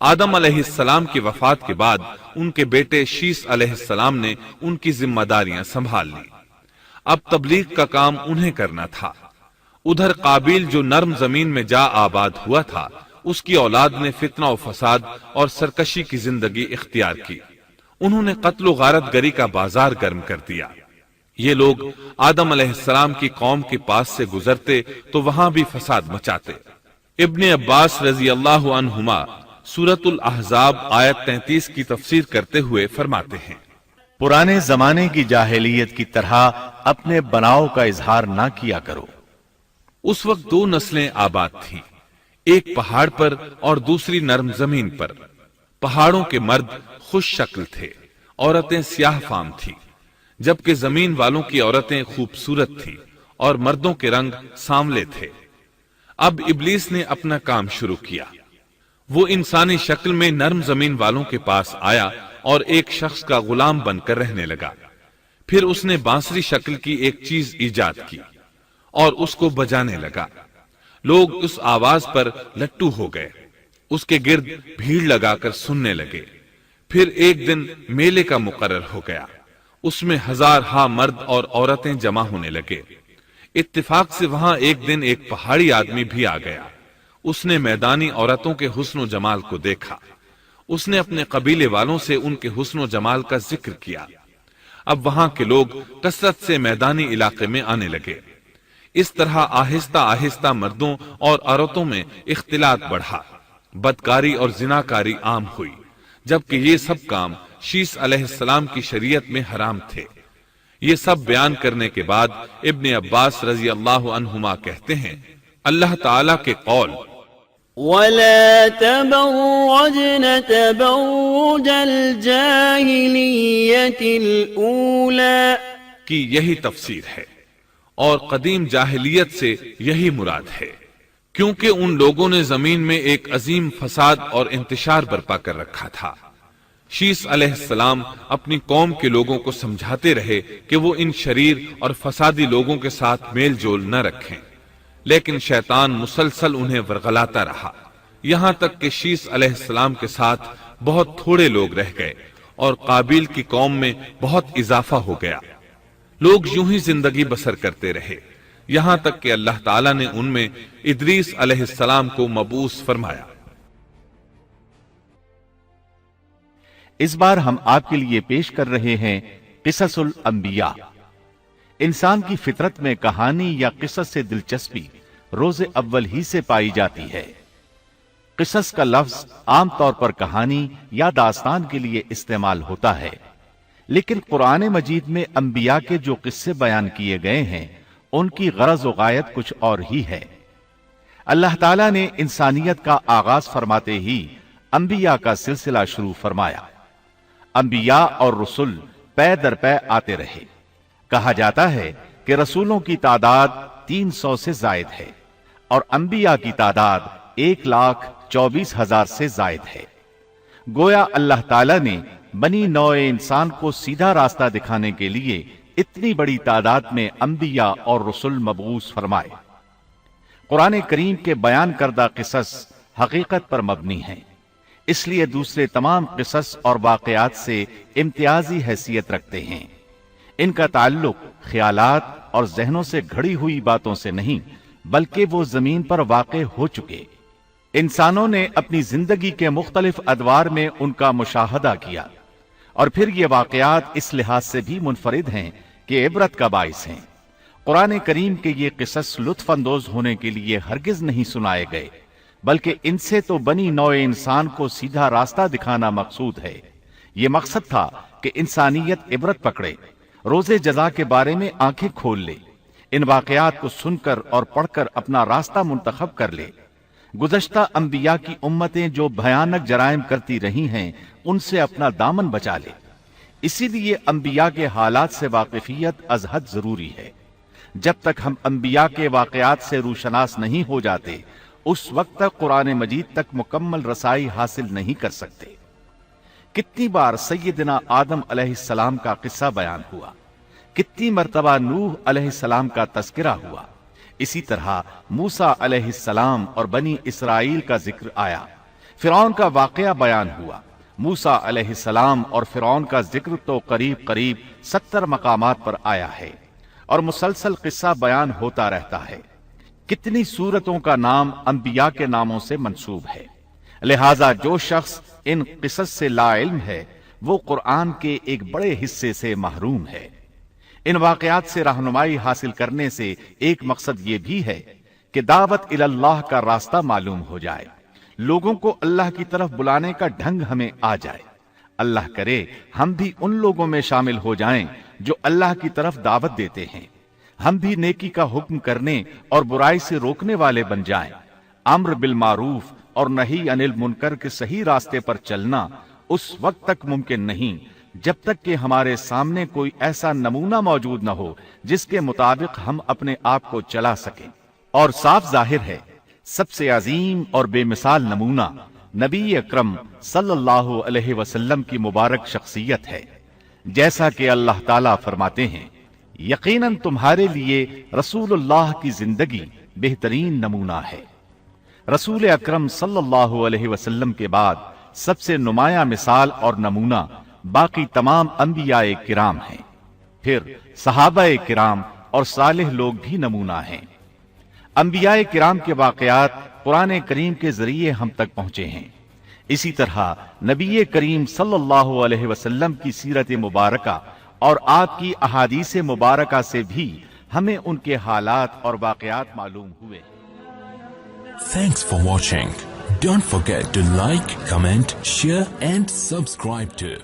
آدم علیہ السلام کی وفات کے بعد ان کے بیٹے شیس علیہ السلام نے ان کی ذمہ داریاں سنبھال لی۔ اب تبلیغ کا کام انہیں کرنا تھا۔ ادھر قابیل جو نرم زمین میں جا آباد ہوا تھا، اس کی اولاد نے فتنہ و فساد اور سرکشی کی زندگی اختیار کی۔ انہوں نے قتل و غارت گری کا بازار گرم کر دیا۔ یہ لوگ آدم علیہ السلام کی قوم کے پاس سے گزرتے تو وہاں بھی فساد مچاتے۔ ابن عباس رضی اللہ عنہما سورۃ الاحزاب آیت 33 کی تفسیر کرتے ہوئے فرماتے ہیں، پرانے زمانے کی جاہلیت کی طرح اپنے بناؤ کا اظہار نہ کیا کرو۔ اس وقت دو نسلیں آباد تھیں، ایک پہاڑ پر اور دوسری نرم زمین پر۔ پہاڑوں کے مرد خوش شکل تھے، عورتیں سیاہ فام تھیں، جبکہ زمین والوں کی عورتیں خوبصورت تھیں اور مردوں کے رنگ سانولے تھے۔ اب ابلیس نے اپنا کام شروع کیا۔ وہ انسانی شکل میں نرم زمین والوں کے پاس آیا اور ایک شخص کا غلام بن کر رہنے لگا۔ پھر اس نے بانسری شکل کی ایک چیز ایجاد کی اور اس کو بجانے لگا۔ لوگ اس آواز پر لٹو ہو گئے، اس کے گرد بھیڑ لگا کر سننے لگے۔ پھر ایک دن میلے کا مقرر ہو گیا، اس میں ہزارہا مرد اور عورتیں جمع ہونے لگے۔ اتفاق سے وہاں ایک دن ایک پہاڑی آدمی بھی آ گیا۔ اس نے میدانی عورتوں کے حسن و جمال کو دیکھا۔ اس نے اپنے قبیلے والوں سے ان کے حسن و جمال کا ذکر کیا۔ اب وہاں کے لوگ کثرت سے میدانی علاقے میں آنے لگے۔ اس طرح آہستہ آہستہ مردوں اور عورتوں میں اختلاط بڑھا، بدکاری اور زناکاری عام ہوئی، جبکہ یہ سب کام شیس علیہ السلام کی شریعت میں حرام تھے۔ یہ سب بیان کرنے کے بعد ابن عباس رضی اللہ عنہما کہتے ہیں، اللہ تعالیٰ کے قول وَلَا تَبَرَّجْنَ تَبَرُّجَ الْجَاهِلِيَّةِ الْأُولَى کی یہی تفسیر ہے، اور قدیم جاہلیت سے یہی مراد ہے، کیونکہ ان لوگوں نے زمین میں ایک عظیم فساد اور انتشار برپا کر رکھا تھا۔ شیس علیہ السلام اپنی قوم کے لوگوں کو سمجھاتے رہے کہ وہ ان شریر اور فسادی لوگوں کے ساتھ میل جول نہ رکھیں، لیکن شیطان مسلسل انہیں ورغلاتا رہا، یہاں تک کہ شیس علیہ السلام کے ساتھ بہت تھوڑے لوگ رہ گئے اور قابیل کی قوم میں بہت اضافہ ہو گیا۔ لوگ یوں ہی زندگی بسر کرتے رہے، یہاں تک کہ اللہ تعالیٰ نے ان میں ادریس علیہ السلام کو مبعوث فرمایا۔ اس بار ہم آپ کے لیے پیش کر رہے ہیں قصص الانبیاء۔ انسان کی فطرت میں کہانی یا قصص سے دلچسپی روز اول ہی سے پائی جاتی ہے۔ قصص کا لفظ عام طور پر کہانی یا داستان کے لیے استعمال ہوتا ہے، لیکن قرآن مجید میں انبیاء کے جو قصے بیان کیے گئے ہیں ان کی غرض و غایت کچھ اور ہی ہے۔ اللہ تعالیٰ نے انسانیت کا آغاز فرماتے ہی انبیاء کا سلسلہ شروع فرمایا۔ انبیاء اور رسول پے در پے آتے رہے۔ کہا جاتا ہے کہ رسولوں کی تعداد 300 سے زائد ہے اور انبیاء کی تعداد 1,24,000 سے زائد ہے۔ گویا اللہ تعالیٰ نے بنی نوع انسان کو سیدھا راستہ دکھانے کے لیے اتنی بڑی تعداد میں انبیاء اور رسول مبعوث فرمائے۔ قرآن کریم کے بیان کردہ قصص حقیقت پر مبنی ہیں، اس لیے دوسرے تمام قصص اور واقعات سے امتیازی حیثیت رکھتے ہیں۔ ان کا تعلق خیالات اور ذہنوں سے گھڑی ہوئی باتوں سے نہیں، بلکہ وہ زمین پر واقع ہو چکے۔ انسانوں نے اپنی زندگی کے مختلف ادوار میں ان کا مشاہدہ کیا، اور پھر یہ واقعات اس لحاظ سے بھی منفرد ہیں کہ عبرت کا باعث ہیں۔ قرآن کریم کے یہ قصص لطف اندوز ہونے کے لیے ہرگز نہیں سنائے گئے، بلکہ ان سے تو بنی نوع انسان کو سیدھا راستہ دکھانا مقصود ہے۔ یہ مقصد تھا کہ انسانیت عبرت پکڑے، روز جزا کے بارے میں آنکھیں کھول لے، ان واقعات کو سن کر اور پڑھ کر اپنا راستہ منتخب کر لے۔ گزشتہ انبیاء کی امتیں جو بھیانک جرائم کرتی رہی ہیں ان سے اپنا دامن بچا لے۔ اسی لیے انبیاء کے حالات سے واقفیت از حد ضروری ہے۔ جب تک ہم انبیاء کے واقعات سے روشناس نہیں ہو جاتے اس وقت تک قرآن مجید تک مکمل رسائی حاصل نہیں کر سکتے۔ کتنی بار سیدنا آدم علیہ السلام کا قصہ بیان ہوا، کتنی مرتبہ نوح علیہ السلام کا تذکرہ ہوا، اسی طرح موسیٰ علیہ السلام اور بنی اسرائیل کا ذکر آیا، فرعون کا واقعہ بیان ہوا۔ موسیٰ علیہ السلام اور فرعون کا ذکر تو قریب قریب 70 مقامات پر آیا ہے اور مسلسل قصہ بیان ہوتا رہتا ہے۔ کتنی سورتوں کا نام انبیاء کے ناموں سے منسوب ہے، لہذا جو شخص ان قصص سے لا علم ہے وہ قرآن کے ایک بڑے حصے سے محروم ہے۔ ان واقعات سے رہنمائی حاصل کرنے سے ایک مقصد یہ بھی ہے کہ دعوت اللہ کا راستہ معلوم ہو جائے، لوگوں کو اللہ کی طرف بلانے کا ڈھنگ ہمیں آ جائے۔ اللہ کرے ہم بھی ان لوگوں میں شامل ہو جائیں جو اللہ کی طرف دعوت دیتے ہیں، ہم بھی نیکی کا حکم کرنے اور برائی سے روکنے والے بن جائیں۔ امر بالمعروف اور نہی عن المنکر کے صحیح راستے پر چلنا اس وقت تک ممکن نہیں جب تک کہ ہمارے سامنے کوئی ایسا نمونہ موجود نہ ہو جس کے مطابق ہم اپنے آپ کو چلا سکیں۔ اور صاف ظاہر ہے سب سے عظیم اور بے مثال نمونہ نبی اکرم صلی اللہ علیہ وسلم کی مبارک شخصیت ہے، جیسا کہ اللہ تعالیٰ فرماتے ہیں یقیناً تمہارے لیے رسول اللہ کی زندگی بہترین نمونہ ہے۔ رسول اکرم صلی اللہ علیہ وسلم کے بعد سب سے نمایاں مثال اور نمونہ باقی تمام انبیاء کرام ہیں، پھر صحابہ کرام اور صالح لوگ بھی نمونہ ہیں۔ انبیاء کرام کے واقعات قرآن کریم کے ذریعے ہم تک پہنچے ہیں، اسی طرح نبی کریم صلی اللہ علیہ وسلم کی سیرت مبارکہ اور آپ کی احادیث مبارکہ سے بھی ہمیں ان کے حالات اور واقعات معلوم ہوئے۔ Thanks for watching. Don't forget to like, comment, share and subscribe to